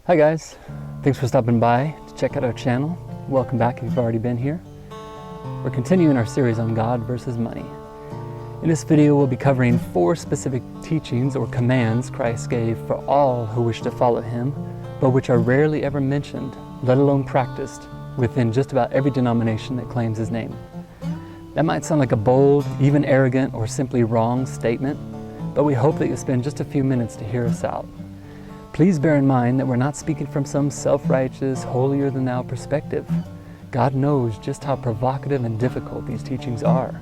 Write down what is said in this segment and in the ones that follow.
Hi guys, thanks for stopping by to check out our channel. Welcome back if you've already been here. We're continuing our series on God versus money. In this video we'll be covering 4 specific teachings or commands Christ gave for all who wish to follow Him, but which are rarely ever mentioned, let alone practiced, within just about every denomination that claims His name. That might sound like a bold, even arrogant, or simply wrong statement, but we hope that you'll spend just a few minutes to hear us out. Please bear in mind that we're not speaking from some self-righteous, holier-than-thou perspective. God knows just how provocative and difficult these teachings are.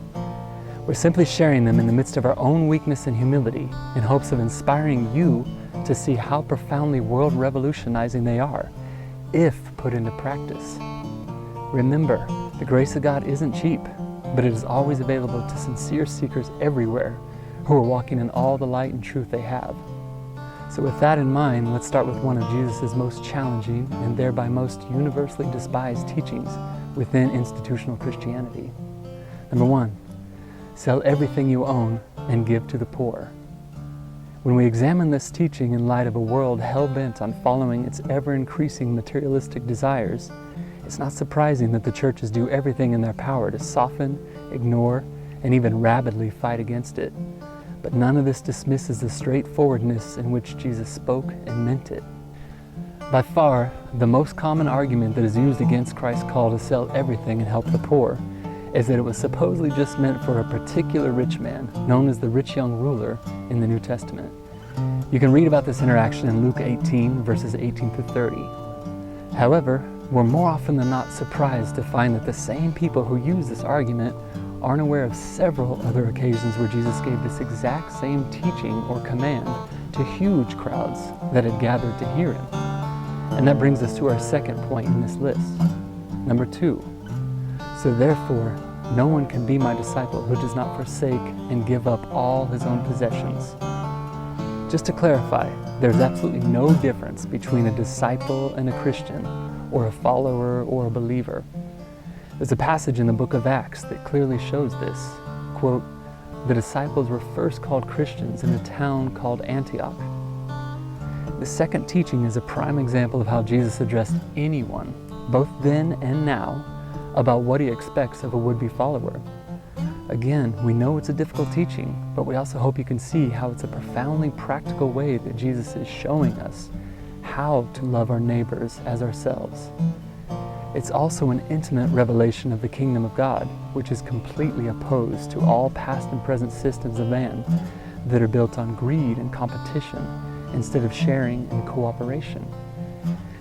We're simply sharing them in the midst of our own weakness and humility in hopes of inspiring you to see how profoundly world-revolutionizing they are, if put into practice. Remember, the grace of God isn't cheap, but it is always available to sincere seekers everywhere who are walking in all the light and truth they have. So with that in mind, let's start with one of Jesus' most challenging and thereby most universally despised teachings within institutional Christianity. Number 1, sell everything you own and give to the poor. When we examine this teaching in light of a world hell-bent on following its ever-increasing materialistic desires, it's not surprising that the churches do everything in their power to soften, ignore, and even rabidly fight against it. But none of this dismisses the straightforwardness in which Jesus spoke and meant it. By far, the most common argument that is used against Christ's call to sell everything and help the poor is that it was supposedly just meant for a particular rich man, known as the rich young ruler in the New Testament. You can read about this interaction in Luke 18, verses 18 through 30. However, we're more often than not surprised to find that the same people who use this argument aren't aware of several other occasions where Jesus gave this exact same teaching or command to huge crowds that had gathered to hear Him. And that brings us to our second point in this list. Number 2, so therefore, no one can be my disciple who does not forsake and give up all his own possessions. Just to clarify, there's absolutely no difference between a disciple and a Christian, or a follower or a believer. There's a passage in the book of Acts that clearly shows this. Quote, the disciples were first called Christians in a town called Antioch. The second teaching is a prime example of how Jesus addressed anyone, both then and now, about what He expects of a would-be follower. Again, we know it's a difficult teaching, but we also hope you can see how it's a profoundly practical way that Jesus is showing us how to love our neighbors as ourselves. It's also an intimate revelation of the kingdom of God, which is completely opposed to all past and present systems of man that are built on greed and competition instead of sharing and cooperation.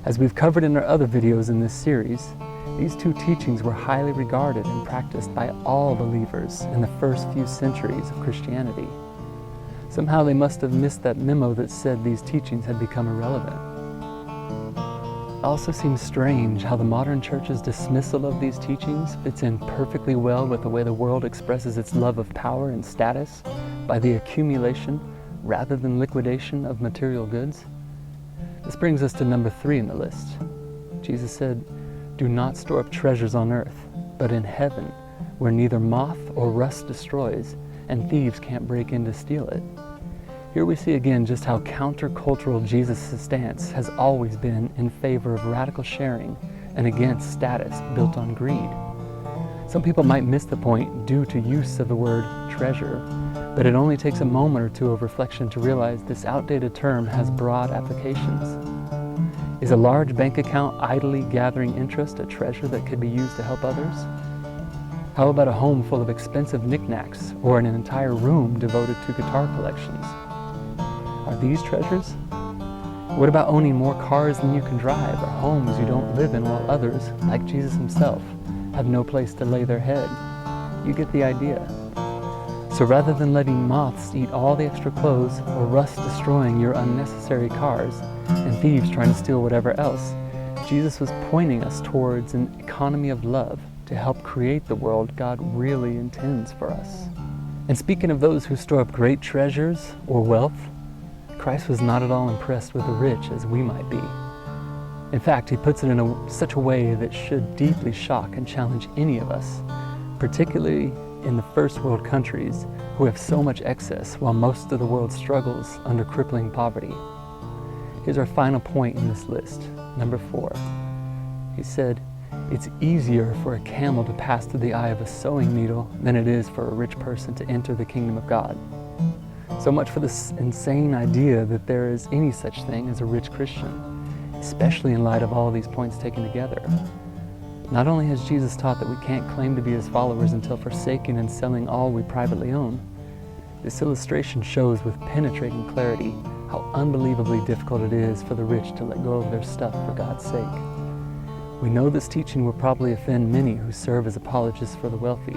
As we've covered in our other videos in this series, these 2 teachings were highly regarded and practiced by all believers in the first few centuries of Christianity. Somehow they must have missed that memo that said these teachings had become irrelevant. It also seems strange how the modern church's dismissal of these teachings fits in perfectly well with the way the world expresses its love of power and status by the accumulation rather than liquidation of material goods. This brings us to number 3 in the list. Jesus said, do not store up treasures on earth, but in heaven, where neither moth or rust destroys, and thieves can't break in to steal it. Here we see again just how countercultural Jesus' stance has always been in favor of radical sharing and against status built on greed. Some people might miss the point due to use of the word treasure, but it only takes a moment or 2 of reflection to realize this outdated term has broad applications. Is a large bank account idly gathering interest a treasure that could be used to help others? How about a home full of expensive knickknacks or an entire room devoted to guitar collections? Are these treasures? What about owning more cars than you can drive or homes you don't live in while others, like Jesus Himself, have no place to lay their head? You get the idea. So rather than letting moths eat all the extra clothes or rust destroying your unnecessary cars and thieves trying to steal whatever else, Jesus was pointing us towards an economy of love to help create the world God really intends for us. And speaking of those who store up great treasures or wealth, Christ was not at all impressed with the rich as we might be. In fact, He puts it in such a way that should deeply shock and challenge any of us, particularly in the first world countries who have so much excess while most of the world struggles under crippling poverty. Here's our final point in this list, number 4. He said, it's easier for a camel to pass through the eye of a sewing needle than it is for a rich person to enter the kingdom of God. So much for this insane idea that there is any such thing as a rich Christian, especially in light of all these points taken together. Not only has Jesus taught that we can't claim to be his followers until forsaking and selling all we privately own, this illustration shows with penetrating clarity how unbelievably difficult it is for the rich to let go of their stuff for God's sake. We know this teaching will probably offend many who serve as apologists for the wealthy,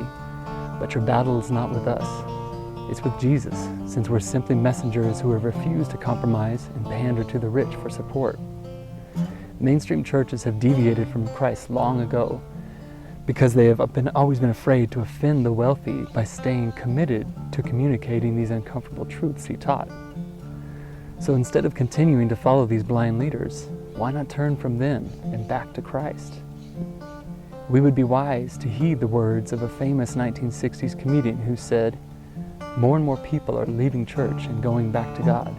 but your battle is not with us. It's with Jesus, since we're simply messengers who have refused to compromise and pander to the rich for support. Mainstream churches have deviated from Christ long ago because they have always been afraid to offend the wealthy by staying committed to communicating these uncomfortable truths he taught. So instead of continuing to follow these blind leaders, why not turn from them and back to Christ? We would be wise to heed the words of a famous 1960s comedian who said, "More and more people are leaving church and going back to God."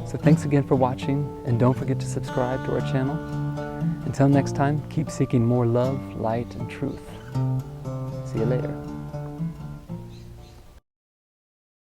So thanks again for watching, and don't forget to subscribe to our channel. Until next time, keep seeking more love, light, and truth. See you later.